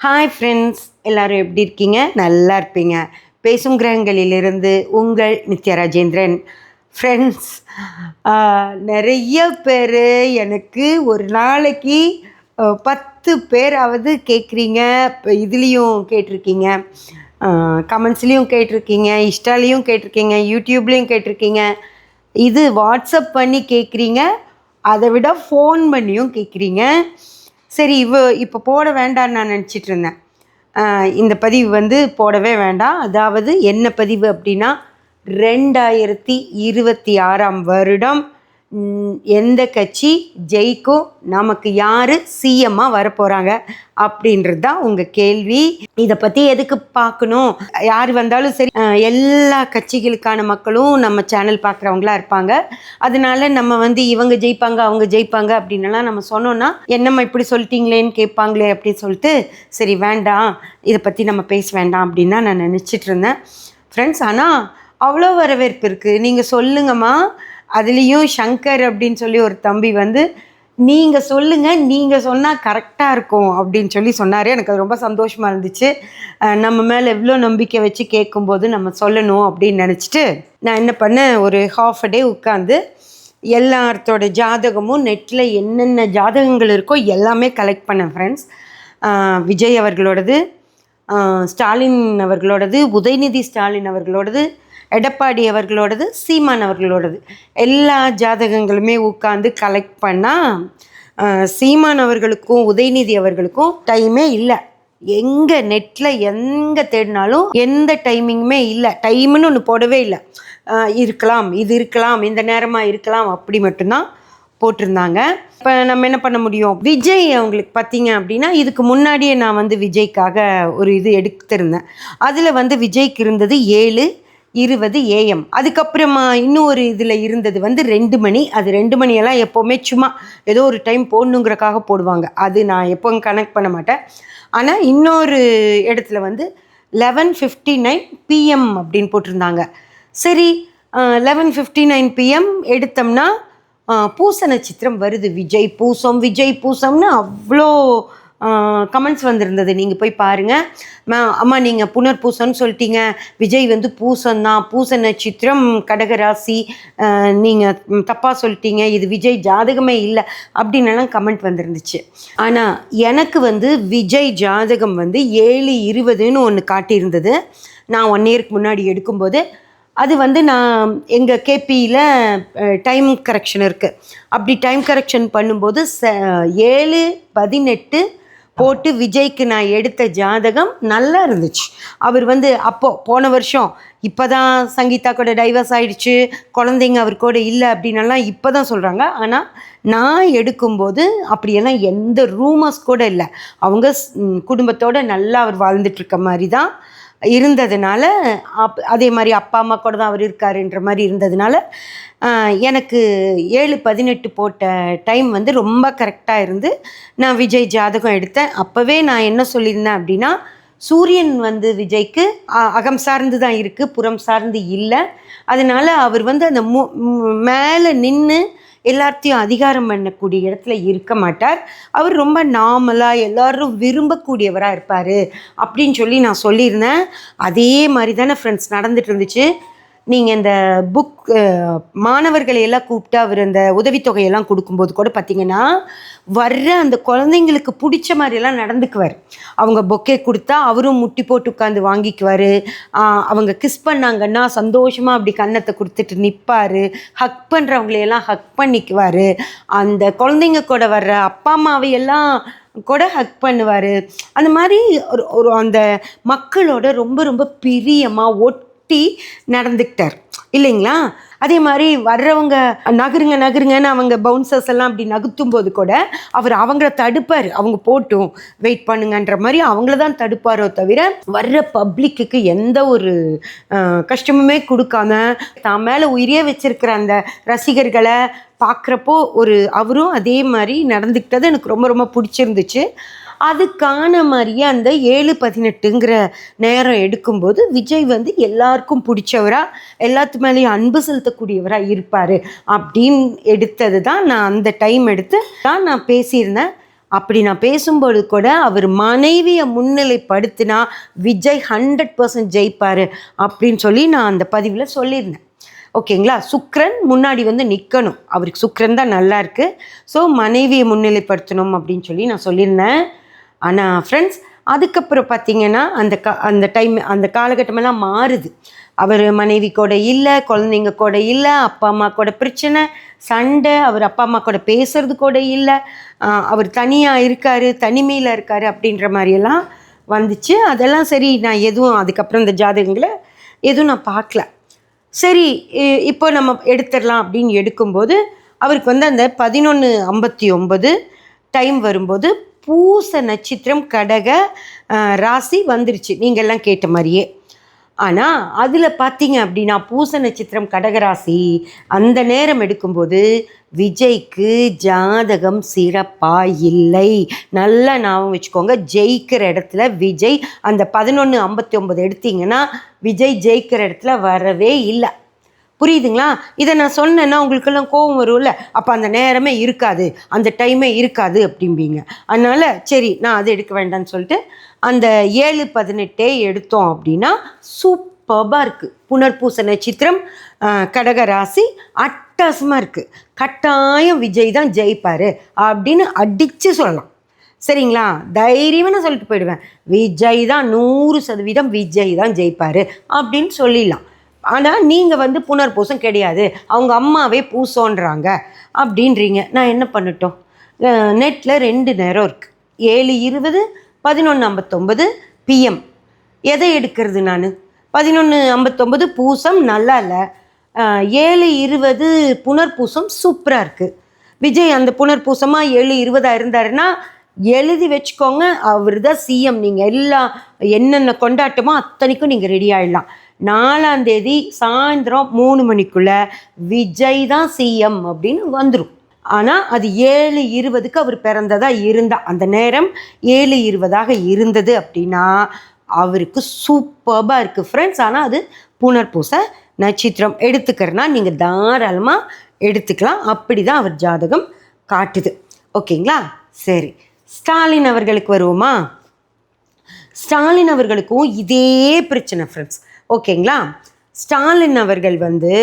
Hi friends, எல்லோரும் எப்படி இருக்கீங்க? நல்லா இருப்பீங்க. பேசும் கிரகங்களிலிருந்து உங்கள் நித்யா ராஜேந்திரன். ஃப்ரெண்ட்ஸ், நிறைய பேர் எனக்கு ஒரு நாளைக்கு 10 பேராவது கேட்குறீங்க. இப்போ இதுலேயும் கேட்டிருக்கீங்க, கமெண்ட்ஸ்லேயும் கேட்டிருக்கீங்க, இன்ஸ்டாலேயும் கேட்டிருக்கீங்க, யூடியூப்லேயும் கேட்டிருக்கீங்க. இது வாட்ஸ்அப் பண்ணி கேட்குறீங்க, அதை விட ஃபோன் பண்ணியும் கேட்குறீங்க. சரி, இப்போ போட வேண்டான்னு நான் நினச்சிட்டு இருந்தேன். இந்த பதிவு போடவே வேண்டாம். அதாவது என்ன பதிவு அப்படின்னா, 2026ஆம் வருடம் எந்த கட்சி ஜெயிக்கும், நமக்கு யார் சிஎம்மாக வரப்போகிறாங்க அப்படின்றது தான் உங்கள் கேள்வி. இதை பற்றி எதுக்கு பார்க்கணும்? யார் வந்தாலும் சரி, எல்லா கட்சிகளுக்கான மக்களும் நம்ம சேனல் பார்க்குறவங்களா இருப்பாங்க. அதனால நம்ம இவங்க ஜெயிப்பாங்க அவங்க ஜெயிப்பாங்க அப்படின்லாம் நம்ம சொன்னோன்னா, என்னம்மா இப்படி சொல்லிட்டீங்களேன்னு கேட்பாங்களே அப்படின்னு சொல்லிட்டு, சரி வேண்டாம், இதை பற்றி நம்ம பேச வேண்டாம் அப்படின்னு தான் நான் நினச்சிட்டு இருந்தேன். ஃப்ரெண்ட்ஸ், ஆனால் அவ்வளோ வரவேற்பு இருக்குது. நீங்கள் சொல்லுங்கம்மா. அதுலேயும் சங்கர் அப்படின்னு சொல்லி ஒரு தம்பி நீங்கள் சொல்லுங்கள், நீங்கள் சொன்னால் கரெக்டாக இருக்கும் அப்படின்னு சொல்லி சொன்னார். எனக்கு அது ரொம்ப சந்தோஷமாக இருந்துச்சு. நம்ம மேலே எவ்வளோ நம்பிக்கை வச்சு கேட்கும்போது நம்ம சொல்லணும் அப்படின்னு நினச்சிட்டு நான் என்ன பண்ணேன், ஒரு ஹாஃப் அ டே உட்காந்து எல்லாத்தோட ஜாதகமும் நெட்டில் என்னென்ன ஜாதகங்கள் இருக்கோ எல்லாமே கலெக்ட் பண்ணேன் ஃப்ரெண்ட்ஸ். விஜய் அவர்களோடது, ஸ்டாலின் அவர்களோடது, உதயநிதி ஸ்டாலின் அவர்களோடது, எடப்பாடி அவர்களோடது, சீமான் அவர்களோடது, எல்லா ஜாதகங்களுமே உட்காந்து கலெக்ட் பண்ணால் சீமான் அவர்களுக்கும் உதயநிதி அவர்களுக்கும் டைமே இல்லை. எங்கே நெட்டில் எங்கே தேடினாலும் எந்த டைமிங்குமே இல்லை. டைமுன்னு ஒன்று போடவே இல்லை. இருக்கலாம், இது இருக்கலாம், இந்த நேரமாக இருக்கலாம், அப்படி மட்டும்தான் போட்டிருந்தாங்க. இப்போ நம்ம என்ன பண்ண முடியும்? விஜய் அவங்களுக்கு பார்த்தீங்க அப்படின்னா, இதுக்கு முன்னாடியே நான் விஜய்க்காக ஒரு இது எடுத்திருந்தேன். அதில் விஜய்க்கு இருந்தது 7:20 AM. அதுக்கப்புறமா இன்னொரு இதில் இருந்தது 2 மணி. அது 2 மணியெல்லாம் எப்போவுமே சும்மா ஏதோ ஒரு டைம் போடணுங்கிறக்காக போடுவாங்க. அது நான் எப்போவும் கனெக்ட் பண்ண மாட்டேன். ஆனால் இன்னொரு இடத்துல 11:59 PM அப்படின்னு போட்டிருந்தாங்க. சரி, 11:59 PM எடுத்தோம்னா பூச நட்சத்திரம் வருது. விஜய் பூசம், விஜய் பூசம்னு அவ்வளோ கமெண்ட்ஸ் வந்திருந்தது. நீங்கள் போய் பாருங்கள். அம்மா, நீங்கள் புனர்பூசம்னு சொல்லிட்டீங்க, விஜய் பூசம்தான், பூச நட்சத்திரம், கடகராசி, நீங்கள் தப்பாக சொல்லிட்டீங்க, இது விஜய் ஜாதகமே இல்லை அப்படின்னலாம் கமெண்ட் வந்துருந்துச்சு. ஆனால் எனக்கு விஜய் ஜாதகம் 7:20ன்னு ஒன்று காட்டியிருந்தது. நான் 1 இயருக்கு முன்னாடி எடுக்கும்போது அது நான் எங்கள் கேபியில் டைம் கரெக்ஷன் இருக்குது. அப்படி டைம் கரெக்ஷன் பண்ணும்போது 7:18 போட்டு விஜய்க்கு நான் எடுத்த ஜாதகம் நல்லா இருந்துச்சு. அவர் அப்போது போன வருஷம், இப்போ தான் சங்கீதா கூட டைவர்ஸ் ஆகிடுச்சு, குழந்தைங்க அவர் கூட இல்லை அப்படின்னலாம் இப்போ தான் சொல்கிறாங்க. ஆனால் நான் எடுக்கும்போது அப்படியெல்லாம் எந்த ரூமர்ஸ் கூட இல்லை. அவங்க குடும்பத்தோடு நல்லா அவர் வாழ்ந்துட்டுருக்க மாதிரி தான் இருந்ததுனால, அதே மாதிரி அப்பா அம்மா கூட தான் அவர் இருக்காருன்ற மாதிரி இருந்ததுனால, எனக்கு 7:18 போட்ட டைம் ரொம்ப கரெக்டாக இருந்து நான் விஜய் ஜாதகம் எடுத்தேன். அப்போவே நான் என்ன சொல்லியிருந்தேன் அப்படின்னா, சூரியன் விஜய்க்கு அகம் சார்ந்து தான் இருக்குது, புறம் சார்ந்து இல்லை. அதனால் அவர் அந்த மேலே நின்று எல்லாத்தையும் அதிகாரம் பண்ணக்கூடிய இடத்துல இருக்க மாட்டார். அவர் ரொம்ப நார்மலாக எல்லாரும் விரும்பக்கூடியவராக இருப்பார் அப்படின்னு சொல்லி நான் சொல்லியிருந்தேன். அதே மாதிரி தானே ஃப்ரெண்ட்ஸ் நடந்துட்டு இருந்துச்சு. நீங்கள் இந்த மாணவர்களை எல்லாம் கூப்பிட்டு அவர் அந்த உதவித்தொகையெல்லாம் கொடுக்கும்போது கூட பார்த்தீங்கன்னா, வர்ற அந்த குழந்தைங்களுக்கு பிடிச்ச மாதிரியெல்லாம் நடந்துக்குவார். அவங்க பொக்கே கொடுத்தா அவரும் முட்டி போட்டு உட்காந்து வாங்கிக்குவார். அவங்க கிஸ் பண்ணாங்கன்னா சந்தோஷமாக அப்படி கன்னத்தை கொடுத்துட்டு நிற்பார். ஹக் பண்ணுறவங்களையெல்லாம் ஹக் பண்ணிக்குவார். அந்த குழந்தைங்க கூட வர்ற அப்பா அம்மாவையெல்லாம் கூட ஹக் பண்ணுவார். அந்த மாதிரி ஒரு அந்த மக்களோட ரொம்ப ரொம்ப பிரியமாக நடந்துக்கிட்டார் இல்லைங்களா? அதே மாதிரி வர்றவங்க நகருங்கன்னு அவங்க பவுன்சர்ஸ் எல்லாம் அப்படி நகுத்தும் போது கூட அவர் அவங்கள தடுப்பார். அவங்க போட்டும் வெயிட் பண்ணுங்கன்ற மாதிரி அவங்கள தான் தடுப்பாரோ தவிர, வர்ற பப்ளிக்கு எந்த ஒரு கஷ்டமுமே கொடுக்காம தான் மேலே உயிரே வச்சிருக்கிற அந்த ரசிகர்களை பார்க்குறப்போ அவரும் அதே மாதிரி நடந்துக்கிட்டது எனக்கு ரொம்ப ரொம்ப பிடிச்சிருந்துச்சு. அதுக்கான மாதிரியே அந்த 7:18ங்கிற நேரம் எடுக்கும்போது விஜய் எல்லாருக்கும் பிடிச்சவராக, எல்லாத்து மேலேயும் அன்பு செலுத்தக்கூடியவராக இருப்பார் அப்படின்னு எடுத்தது தான். நான் அந்த டைம் எடுத்து தான் நான் பேசியிருந்தேன். அப்படி நான் பேசும்போது கூட அவர் மனைவியை முன்னிலைப்படுத்தினா விஜய் 100% ஜெயிப்பார் அப்படின்னு சொல்லி நான் அந்த பதிவில் சொல்லியிருந்தேன். ஓகேங்களா? சுக்ரன் முன்னாடி வந்து நிற்கணும், அவருக்கு சுக்ரன் தான் நல்லா இருக்குது. ஸோ மனைவியை முன்னிலைப்படுத்தணும் அப்படின்னு சொல்லி நான் சொல்லியிருந்தேன். ஆனால் ஃப்ரெண்ட்ஸ், அதுக்கப்புறம் பார்த்திங்கன்னா அந்த டைம் அந்த காலகட்டமெல்லாம் மாறுது. அவர் மனைவி கூட இல்லை, குழந்தைங்க கூட இல்லை, அப்பா அம்மா கூட பிரச்சனை, சண்டை, அவர் அப்பா அம்மா கூட பேசுறது கூட இல்லை, அவர் தனியாக இருக்கார், தனிமையில் இருக்கார் அப்படின்ற மாதிரியெல்லாம் வந்துச்சு. அதெல்லாம் சரி, நான் எதுவும் அதுக்கப்புறம் இந்த ஜாதகங்களை எதுவும் நான் பார்க்கல. சரி, இப்போ நம்ம எடுத்துடலாம் அப்படின்னு எடுக்கும்போது அவருக்கு வந்து அந்த 11:59 டைம் வரும்போது பூச நட்சத்திரம் கடக ராசி வந்துருச்சு, நீங்கள் எல்லாம் கேட்ட மாதிரியே. ஆனால் அதில் பார்த்தீங்க அப்படின்னா பூச நட்சத்திரம் கடகராசி அந்த நேரம் எடுக்கும்போது விஜய்க்கு ஜாதகம் சிறப்பாக இல்லை. நல்லா ஞாபகம் வச்சுக்கோங்க, ஜெயிக்கிற இடத்துல விஜய் அந்த 11:59 எடுத்தீங்கன்னா விஜய் ஜெயிக்கிற இடத்துல வரவே இல்லை. புரியுதுங்களா? இதை நான் சொன்னேன்னா உங்களுக்கெல்லாம் கோபம் வரும்ல, அப்போ அந்த நேரமே இருக்காது, அந்த டைமே இருக்காது அப்படிம்பீங்க. அதனால் சரி, நான் அதை எடுக்க வேண்டாம்னு சொல்லிட்டு அந்த 7-18 எடுத்தோம் அப்படின்னா சூப்பராக இருக்குது. புனர்பூச நட்சத்திரம் கடகராசி அட்டகாசமாக இருக்குது. கட்டாயம் விஜய் தான் ஜெயிப்பார் அப்படின்னு அடித்து சொல்லலாம். சரிங்களா? தைரியமாக நான் சொல்லிட்டு போயிடுவேன், விஜய் தான் 100% விஜய் தான் ஜெயிப்பார் அப்படின்னு சொல்லிடலாம். ஆனால் நீங்கள் வந்து புனர்பூசம் கிடையாது, அவங்க அம்மாவே பூசோன்றாங்க அப்படின்றீங்க. நான் என்ன பண்ணட்டும்? நெட்டில் 2 நேரம் இருக்குது, 7:20 11:59 PM. எதை எடுக்கிறது நான்? 11:59 பூசம் நல்லா இல்லை, 7:20 புனர்பூசம் சூப்பராக இருக்குது. விஜய் அந்த புனர்பூசமாக 7:20 இருந்தாருன்னா எழுதி வச்சுக்கோங்க, அவர் தான் சிஎம். நீங்கள் எல்லாம் என்னென்ன கொண்டாட்டமோ அத்தனைக்கும் நீங்கள் ரெடி ஆகிடலாம். 4ஆம் தேதி சாயந்தரம் 3 மணிக்குள்ளே விஜய் தான் சிஎம் அப்படின்னு வந்துடும். ஆனால் அது 7:20 அவர் பிறந்ததாக இருந்தால், அந்த நேரம் 7:20 இருந்தது அப்படின்னா அவருக்கு சூப்பராக இருக்குது ஃப்ரெண்ட்ஸ். ஆனால் அது புனர்பூச நட்சத்திரம் எடுத்துக்கிறனா நீங்கள் தாராளமாக எடுத்துக்கலாம். அப்படி தான் அவர் ஜாதகம் காட்டுது. ஓகேங்களா? சரி, ஸ்டாலின் அவர்களுக்கு வருவோமா? ஸ்டாலின் அவர்களுக்கும் இதே பிரச்சனை ஃப்ரெண்ட்ஸ். ஓகேங்களா? ஸ்டாலின் அவர்கள் வந்து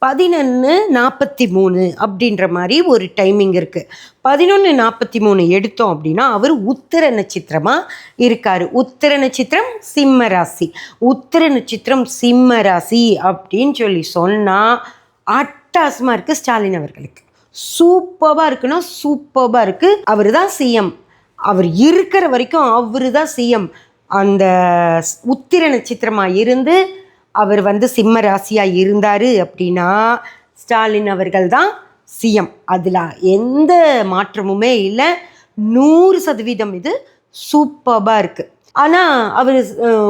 11:43 அப்படின்ற மாதிரி ஒரு டைமிங் இருக்குது. 11:43 எடுத்தோம் அப்படின்னா அவர் உத்திர நட்சத்திரமாக இருக்கார். உத்திர நட்சத்திரம் சிம்ம ராசி. உத்திர நட்சத்திரம் சிம்ம ராசி அப்படின்னு சொல்லி சொன்னால் அட்டகாசமாக இருக்குது. ஸ்டாலின் அவர்களுக்கு சூப்பராக இருக்குன்னா சூப்பராக இருக்குது. அவர் தான் சிஎம், அவர் இருக்கிற வரைக்கும் அவர் தான் சிஎம். அந்த உத்திர நட்சத்திரமாக இருந்து அவர் வந்து சிம்ம ராசியாக இருந்தார் அப்படின்னா ஸ்டாலின் அவர்கள் தான் சிஎம். அதில் எந்த மாற்றமுமே இல்லை, 100% இது சூப்பராக இருக்குது. ஆனால் அவர்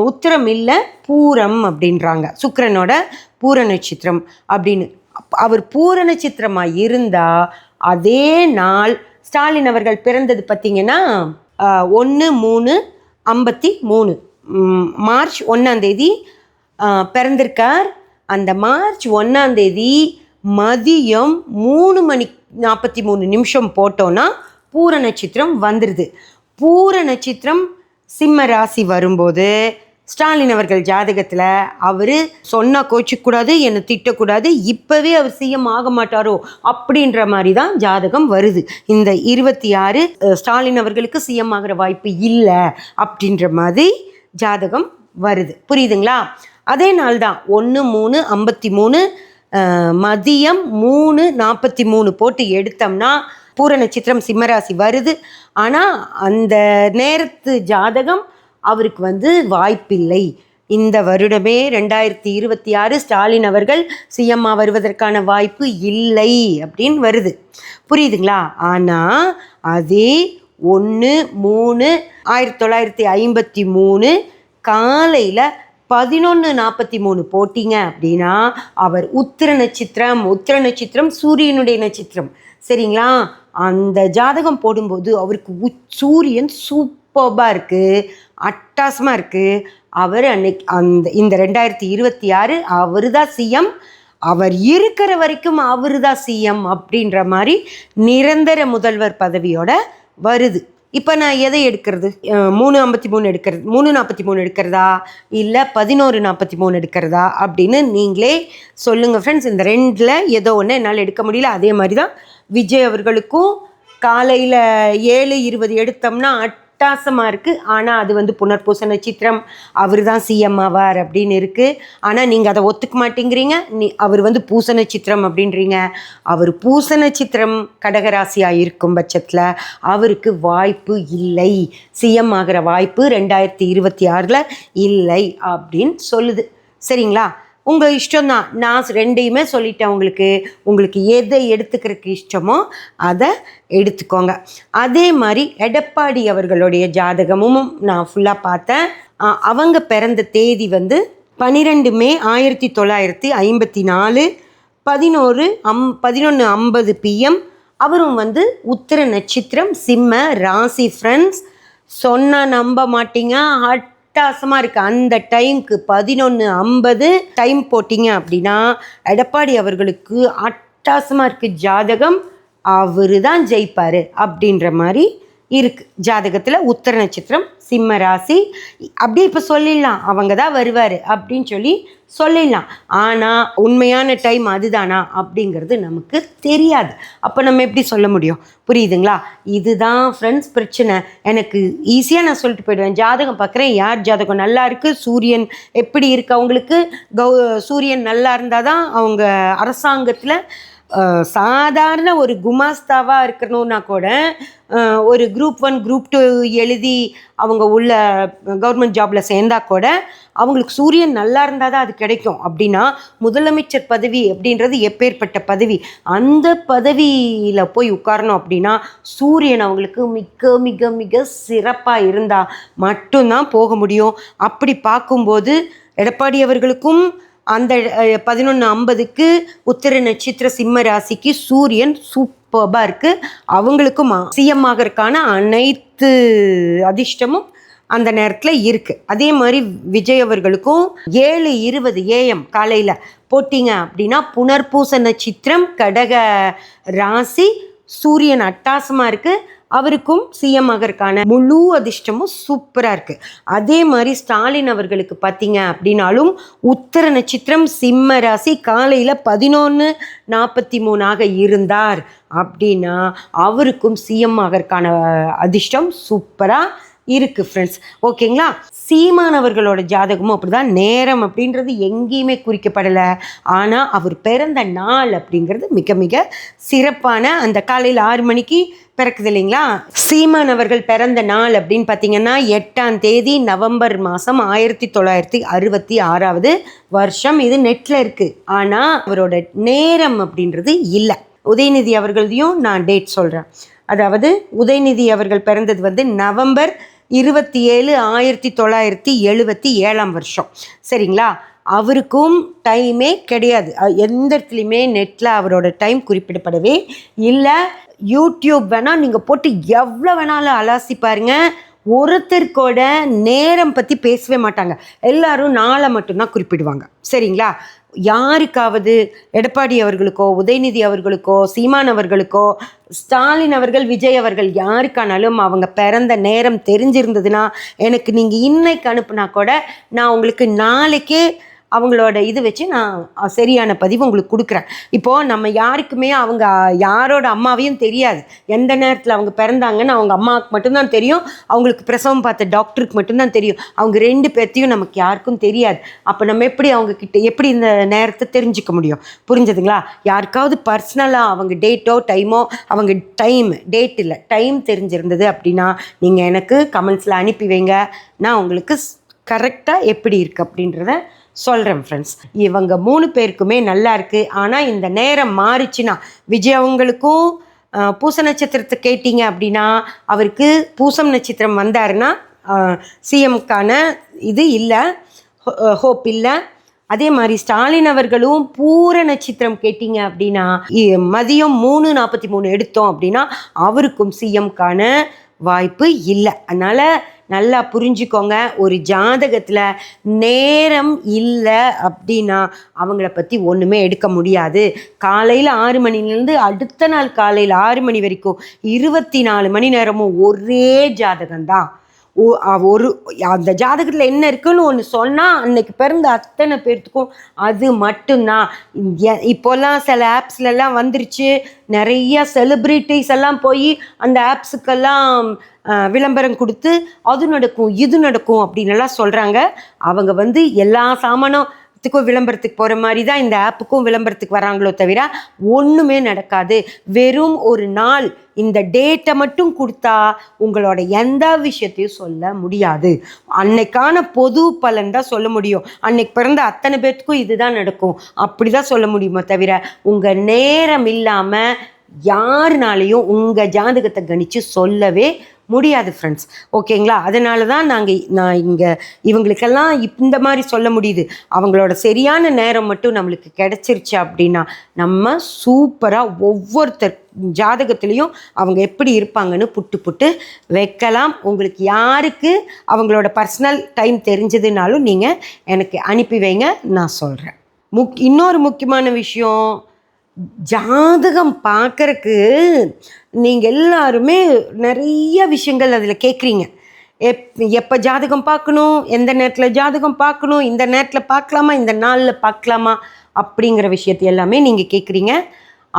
உத்திரம் இல்லை, பூரம் அப்படின்றாங்க, சுக்கிரனோட பூர நட்சத்திரம் அப்படின்னு. அவர் பூர நட்சத்திரமாக இருந்தால் அதே நாள் ஸ்டாலின் அவர்கள் பிறந்தது பார்த்திங்கன்னா 1/3/53 மார்ச் 1ஆம் தேதி பிறந்திருக்கார். அந்த மார்ச் 1ஆம் தேதி மதியம் 3:43 போட்டோன்னா பூர நட்சத்திரம் வந்துடுது. பூர நட்சத்திரம் சிம்ம ராசி வரும்போது ஸ்டாலின் அவர்கள் ஜாதகத்தில் அவர் சொன்னால் கோச்சிக்கூடாது, என்னை திட்டக்கூடாது, இப்போவே அவர் சிஎம் ஆக மாட்டாரோ அப்படின்ற மாதிரி தான் ஜாதகம் வருது. இந்த 26 ஸ்டாலின் அவர்களுக்கு சிஎம் ஆகிற வாய்ப்பு இல்லை அப்படின்ற மாதிரி ஜாதகம் வருது. புரியுதுங்களா? அதே நாள் தான் 1/3/53 மதியம் 3:43 போட்டு எடுத்தோம்னா பூர நட்சத்திரம் சிம்மராசி வருது. ஆனால் அந்த நேரத்து ஜாதகம் அவருக்கு வந்து வாய்ப்பில்லை. இந்த வருடமே 2026 ஸ்டாலின் அவர்கள் சிஎம்மா வருவதற்கான வாய்ப்பு இல்லை அப்படின்னு வருது. புரியுதுங்களா? ஆனால் அதே 1/3/1953 காலையில் 11:43 போட்டிங்க அப்படின்னா அவர் உத்திர நட்சத்திரம் சூரியனுடைய நட்சத்திரம். சரிங்களா? அந்த ஜாதகம் போடும்போது அவருக்கு சூரியன் சூப்பராக இருக்குது, அட்டாசமாக இருக்குது. அவர் அன்னைக்கு இந்த 2026 அவர் தான் சிஎம், அவர் இருக்கிற வரைக்கும் அவர் தான் சிஎம் அப்படின்ற மாதிரி நிரந்தர முதல்வர் பதவியோட வருது. இப்போ நான் எதை எடுக்கிறது? 3:53 எடுக்கிறது, 3:43 எடுக்கிறதா இல்லை 11:43 எடுக்கிறதா அப்படின்னு நீங்களே சொல்லுங்கள் ஃப்ரெண்ட்ஸ். இந்த ரெண்டில் ஏதோ ஒன்று என்னால் எடுக்க முடியல. அதே மாதிரி தான் விஜய் அவர்களுக்கும் காலையில் 7:20 எடுத்தோம்னா அட்டாசமாக இருக்குது. ஆனால் அது புனர்பூச நட்சத்திரம், அவர் தான் சிஎம் ஆவார் அப்படின்னு இருக்குது. ஆனால் நீங்கள் அதை ஒத்துக்க மாட்டேங்கிறீங்க. அவர் பூச நட்சத்திரம் அப்படின்றீங்க. அவர் பூச நட்சத்திரம் கடகராசியாக இருக்கும் பட்சத்தில் அவருக்கு வாய்ப்பு இல்லை, சிஎம் ஆகிற வாய்ப்பு 2026 இல்லை அப்படின்னு சொல்லுது. சரிங்களா? உங்கள் இஷ்டம்தான். நான் ரெண்டையுமே சொல்லிட்டேன். உங்களுக்கு எதை எடுத்துக்கிறதுக்கு இஷ்டமோ அதை எடுத்துக்கோங்க. அதே மாதிரி எடப்பாடி அவர்களுடைய ஜாதகமும் நான் ஃபுல்லாக பார்த்தேன். அவங்க பிறந்த தேதி 12 மே 1954 11:50 PM. அவரும் உத்திர நட்சத்திரம், சிம்ம ராசி ஃப்ரெண்ட்ஸ். சொன்னால் நம்ப மாட்டீங்க, அட்டகாசமாக இருக்குது. அந்த டைமுக்கு 11:50 டைம் போட்டிங்க அப்படின்னா எடப்பாடி அவர்களுக்கு அட்டகாசமாக இருக்குது ஜாதகம். அவர் தான் ஜெயிப்பார் அப்படின்ற மாதிரி இருக்குது ஜாதகத்தில். உத்திர நட்சத்திரம், சிம்ம ராசி, அப்படியே இப்போ சொல்லிடலாம் அவங்க தான் வருவார் அப்படின்னு சொல்லிடலாம். ஆனால் உண்மையான டைம் அதுதானா அப்படிங்கிறது நமக்கு தெரியாது. அப்போ நம்ம எப்படி சொல்ல முடியும்? புரியுதுங்களா? இதுதான் ஃப்ரெண்ட்ஸ் பிரச்சனை. எனக்கு ஈஸியாக நான் சொல்லிட்டு போயிடுவேன். ஜாதகம் பார்க்குறேன், யார் ஜாதகம் நல்லா இருக்குது, சூரியன் எப்படி இருக்குது அவங்களுக்கு, சூரியன் நல்லா இருந்தால் தான் அவங்க அரசாங்கத்தில் சாதாரண ஒரு குமாஸ்தாவாக இருக்கணும்னா கூட ஒரு குரூப் 1 குரூப் 2 எழுதி அவங்க உள்ள கவர்மெண்ட் ஜாபில் சேர்ந்தா கூட அவங்களுக்கு சூரியன் நல்லா இருந்தால் தான் அது கிடைக்கும். அப்படின்னா முதலமைச்சர் பதவி அப்படின்றது எப்பேற்பட்ட பதவி, அந்த பதவியில் போய் உட்காரணும் அப்படின்னா சூரியன் அவங்களுக்கு மிக மிக மிக சிறப்பாக இருந்தால் மட்டும்தான் போக முடியும். அப்படி பார்க்கும்போது எடப்பாடி அவர்களுக்கும் அந்த 11:50க்கு உத்திர நட்சத்திர சிம்ம ராசிக்கு சூரியன் சூப்பராக இருக்குது. அவங்களுக்கும் சிஎம் ஆகிறதுக்கான அனைத்து அதிர்ஷ்டமும் அந்த நேரத்தில் இருக்குது. அதே மாதிரி விஜய் அவர்களுக்கும் 7:20 AM காலையில் போட்டிங்க அப்படின்னா புனர்பூச நட்சத்திரம், கடக ராசி, சூரியன் அட்டாசமாக இருக்குது. அவருக்கும் சிஎம் ஆகிறதுக்கான முழு அதிர்ஷ்டமும் சூப்பராக இருக்குது. அதே மாதிரி ஸ்டாலின் அவர்களுக்கு பார்த்தீங்க அப்படின்னாலும் உத்திர நட்சத்திரம், சிம்ம ராசி, காலையில் 11:43 இருந்தார் அப்படின்னா அவருக்கும் சிஎம் ஆகிறதுக்கான அதிர்ஷ்டம் சூப்பராக இருக்குது ஃப்ரெண்ட்ஸ். ஓகேங்களா? சீமானவர்களோட ஜாதகமும் அப்படிதான். நேரம் அப்படின்றது எங்கேயுமே குறிக்கப்படலை. ஆனால் அவர் பிறந்த நாள் அப்படிங்கிறது மிக மிக சிறப்பான அந்த காலையில் 6 மணிக்கு பிறக்குது இல்லைங்களா? சீமானவர்கள் பிறந்த நாள் அப்படின்னு பார்த்தீங்கன்னா 8ஆம் தேதி நவம்பர் மாதம் 1966 வருஷம். இது நெட்டில் இருக்குது. ஆனால் அவரோட நேரம் அப்படின்றது இல்லை. உதயநிதி அவர்களையும் நான் டேட் சொல்கிறேன். அதாவது உதயநிதி அவர்கள் பிறந்தது நவம்பர் 27 1977 வருஷம். சரிங்களா? அவருக்கும் டைமே கிடையாது. எந்த இடத்துலையுமே நெட்டில் அவரோட டைம் குறிப்பிடப்படவே இல்லை. யூடியூப் வேணால் நீங்கள் போட்டு எவ்வளோ வேணாலும் அலாசி பாருங்கள், ஒருத்தருக்கோட நேரம் பற்றி பேசவே மாட்டாங்க. எல்லாரும் நாளை மட்டும்தான் குறிப்பிடுவாங்க. சரிங்களா? யாருக்காவது எடப்பாடி அவர்களுக்கோ, உதயநிதி அவர்களுக்கோ, சீமான் அவர்களுக்கோ, ஸ்டாலின் அவர்கள், விஜய் அவர்கள் யாருக்கானாலும் அவங்க பிறந்த நேரம் தெரிஞ்சிருந்ததுன்னா எனக்கு நீங்கள் இன்னைக்கு அனுப்புனா கூட நான் உங்களுக்கு நாளைக்கே அவங்களோட இது வச்சு நான் சரியான பதிவு உங்களுக்கு கொடுக்குறேன். இப்போது நம்ம யாருக்குமே அவங்க யாரோட அம்மாவையும் தெரியாது. எந்த நேரத்தில் அவங்க பிறந்தாங்கன்னு அவங்க அம்மாவுக்கு மட்டும்தான் தெரியும். அவங்களுக்கு பிரசவம் பார்த்த டாக்டருக்கு மட்டும்தான் தெரியும். அவங்க 2 பேர்த்தையும் நமக்கு யாருக்கும் தெரியாது. அப்போ நம்ம எப்படி இந்த நேரத்தை தெரிஞ்சுக்க முடியும்? புரிஞ்சதுங்களா? யாருக்காவது பர்சனலாக அவங்க டேட்டோ டைமோ, அவங்க டேட் இல்லை டைம் தெரிஞ்சிருந்தது அப்படின்னா நீங்கள் எனக்கு கமெண்ட்ஸில் அனுப்பி வைங்க. நான் உங்களுக்கு கரெக்டாக எப்படி இருக்குது அப்படின்றத சொல்கிறேன் ஃப்ரெண்ட்ஸ். இவங்க 3 பேருக்குமே நல்லா இருக்குது. ஆனால் இந்த நேரம் மாறிச்சுன்னா விஜய் அவங்களுக்கும் பூச நட்சத்திரத்தை கேட்டிங்க அப்படின்னா அவருக்கு பூசம் நட்சத்திரம் வந்தாருன்னா சிஎம்க்கான இது இல்லை, ஹோப் இல்லை. அதே மாதிரி ஸ்டாலின் அவர்களும் பூர நட்சத்திரம் கேட்டிங்க அப்படின்னா மதியம் 3:43 எடுத்தோம் அப்படின்னா அவருக்கும் சிஎம்க்கான வாய்ப்பு இல்லை. அதனால் நல்லா புரிஞ்சுக்கோங்க. ஒரு ஜாதகத்தில் நேரம் இல்லை அப்படின்னா அவங்கள பற்றி ஒன்றுமே எடுக்க முடியாது. காலையில் 6 மணிலேருந்து அடுத்த நாள் காலையில் 6 மணி வரைக்கும் 24 மணி நேரமும் ஒரே ஜாதகம்தான். ஒரு அந்த ஜாதகத்தில் என்ன இருக்குன்னு ஒன்று சொன்னால் அன்னைக்கு பிறந்த அத்தனை பேர்த்துக்கும் அது மட்டும்தான். இப்போல்லாம் சில ஆப்ஸ்லலாம் வந்துருச்சு, நிறைய செலிப்ரிட்டிஸ் எல்லாம் போய் அந்த ஆப்ஸுக்கெல்லாம் விளம்பரம் கொடுத்து அது நடக்கும் இது நடக்கும் அப்படின்னு எல்லாம் சொல்கிறாங்க. அவங்க எல்லா சாமானத்துக்கும் விளம்பரத்துக்கு போகிற மாதிரி தான் இந்த ஆப்புக்கும் விளம்பரத்துக்கு வராங்களோ தவிர ஒன்றுமே நடக்காது. வெறும் ஒரு நாள் இந்த டேட்டை மட்டும் கொடுத்தா உங்களோட எந்த விஷயத்தையும் சொல்ல முடியாது. அன்னைக்கான பொது பலன் தான் சொல்ல முடியும். அன்னைக்கு பிறந்த அத்தனை பேர்த்துக்கும் இதுதான் நடக்கும் அப்படி தான் சொல்ல முடியுமோ தவிர உங்கள் நேரம் இல்லாமல் யாருனாலையும் உங்கள் ஜாதகத்தை கணித்து சொல்லவே முடியாது ஃப்ரெண்ட்ஸ். ஓகேங்களா? அதனால தான் நான் இங்கே இவங்களுக்கெல்லாம் இந்த மாதிரி சொல்ல முடியுது. அவங்களோட சரியான நேரம் மட்டும் நம்மளுக்கு கிடச்சிருச்சு அப்படின்னா நம்ம சூப்பராக ஒவ்வொருத்தர் ஜாதகத்துலேயும் அவங்க எப்படி இருப்பாங்கன்னு புட்டு வைக்கலாம். உங்களுக்கு யாருக்கு அவங்களோட பர்சனல் டைம் தெரிஞ்சதுனாலும் நீங்கள் எனக்கு அனுப்பி வைங்க, நான் சொல்கிறேன். இன்னொரு முக்கியமான விஷயம், ஜாதகம் பார்க்குறக்கு நீங்கள் எல்லாருமே நிறைய விஷயங்கள் அதில் கேட்குறீங்க. எப்போ ஜாதகம் பார்க்கணும், எந்த நேரத்தில் ஜாதகம் பார்க்கணும், இந்த நேரத்தில் பார்க்கலாமா, இந்த நாளில் பார்க்கலாமா அப்படிங்கிற விஷயத்தை எல்லாமே நீங்கள் கேட்குறீங்க.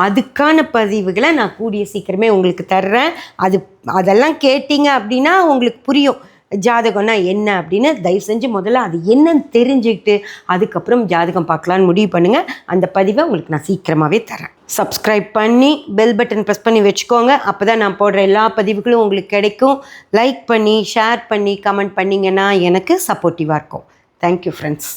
அதுக்கான பதிவுகளை நான் கூடிய சீக்கிரமே உங்களுக்கு தர்றேன். அதெல்லாம் கேட்டிங்க அப்படின்னா உங்களுக்கு புரியும் ஜாதகம்னா என்ன அப்படின்னு. தயவு செஞ்சு முதல்ல அது என்னன்னு தெரிஞ்சுக்கிட்டு அதுக்கப்புறம் ஜாதகம் பார்க்கலான்னு முடிவு பண்ணுங்கள். அந்த பதிவை உங்களுக்கு நான் சீக்கிரமாகவே தரேன். சப்ஸ்கிரைப் பண்ணி பெல் பட்டன் ப்ரெஸ் பண்ணி வச்சுக்கோங்க. அப்போ தான் நான் போடுற எல்லா பதிவுகளும் உங்களுக்கு கிடைக்கும். லைக் பண்ணி ஷேர் பண்ணி கமெண்ட் பண்ணிங்கன்னா எனக்கு சப்போர்ட்டிவாக இருக்கும். Thank you friends.